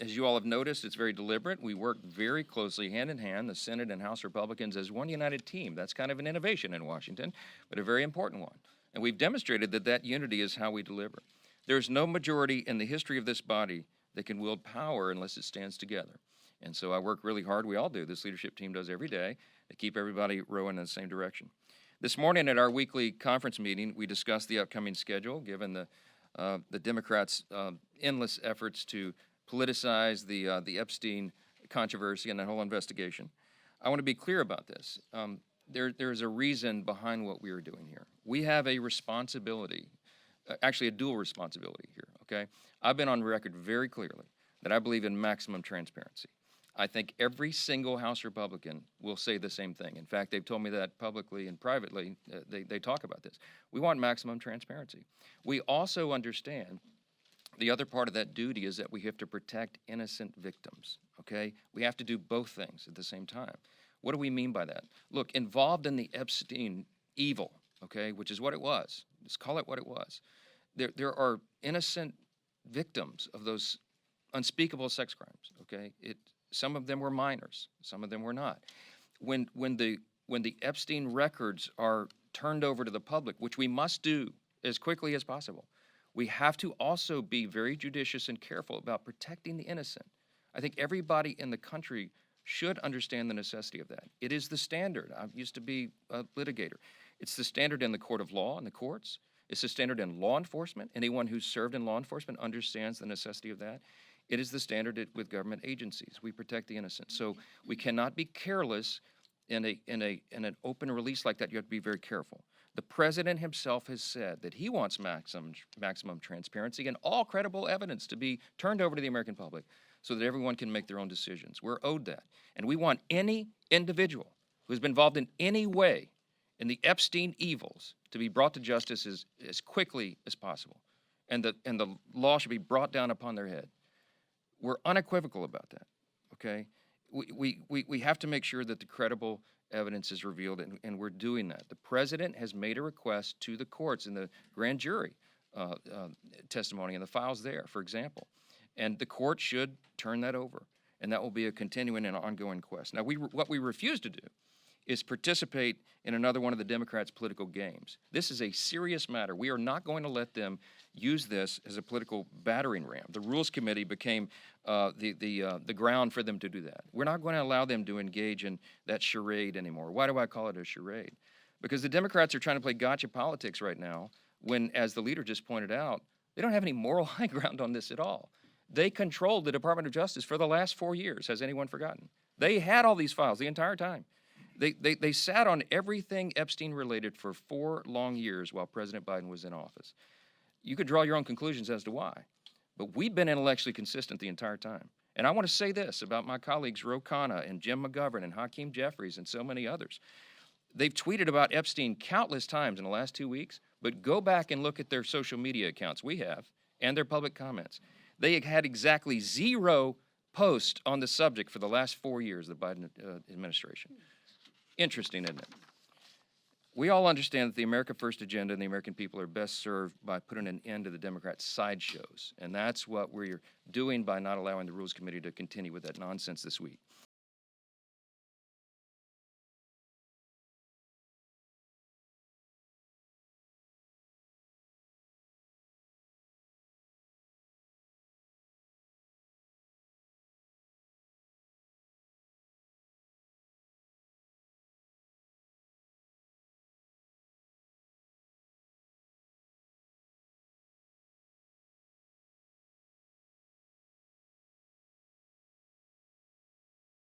As you all have noticed, it's very deliberate. We work very closely hand in hand, the Senate and House Republicans, as one united team. That's kind of an innovation in Washington, but a very important one. And we've demonstrated that that unity is how we deliver. There's no majority in the history of this body that can wield power unless it stands together. And so I work really hard, we all do, this leadership team does every day, to keep everybody rowing in the same direction. This morning at our weekly conference meeting, we discussed the upcoming schedule, given the Democrats' endless efforts to politicize the Epstein controversy and that whole investigation. I want to be clear about this. There's a reason behind what we are doing here. We have a responsibility, actually a dual responsibility here, okay? I've been on record very clearly that I believe in maximum transparency. I think every single House Republican will say the same thing. In fact, they've told me that publicly and privately. They talk about this. We want maximum transparency. We also understand the other part of that duty is that we have to protect innocent victims, okay? We have to do both things at the same time. What do we mean by that? Look, involved in the Epstein evil, okay, which is what it was. Let's call it what it was. There are innocent victims of those unspeakable sex crimes, okay? Some of them were minors, some of them were not. When the Epstein records are turned over to the public, which we must do as quickly as possible, we have to also be very judicious and careful about protecting the innocent. I think everybody in the country should understand the necessity of that. It is the standard. I used to be a litigator. It's the standard in the court of law and the courts. It's the standard in law enforcement. Anyone who's served in law enforcement understands the necessity of that. It is the standard with government agencies. We protect the innocent. So we cannot be careless in an open release like that. You have to be very careful. The president himself has said that he wants maximum transparency and all credible evidence to be turned over to the American public so that everyone can make their own decisions. We're owed that. And we want any individual who has been involved in any way in the Epstein evils to be brought to justice as quickly as possible. And the law should be brought down upon their head. We're unequivocal about that, okay? We have to make sure that the credible evidence is revealed, and we're doing that. The president has made a request to the courts in the grand jury testimony and the files there, for example. And the court should turn that over, and that will be a continuing and ongoing quest. Now, what we refuse to do is participate in another one of the Democrats' political games. This is a serious matter. We are not going to let them use this as a political battering ram. The Rules Committee became the ground for them to do that. We're not going to allow them to engage in that charade anymore. Why do I call it a charade? Because the Democrats are trying to play gotcha politics right now when, as the leader just pointed out, they don't have any moral high ground on this at all. They controlled the Department of Justice for the last 4 years. Has anyone forgotten? They had all these files the entire time. They sat on everything Epstein related for 4 long years while President Biden was in office. You could draw your own conclusions as to why, but we've been intellectually consistent the entire time. And I want to say this about my colleagues Ro Khanna and Jim McGovern and Hakeem Jeffries and so many others. They've tweeted about Epstein countless times in the last 2 weeks, but go back and look at their social media accounts, we have, and their public comments. They had exactly 0 posts on the subject for the last 4 years of the Biden administration. Interesting, isn't it? We all understand that the America First agenda and the American people are best served by putting an end to the Democrats' sideshows. And that's what we're doing by not allowing the Rules Committee to continue with that nonsense this week.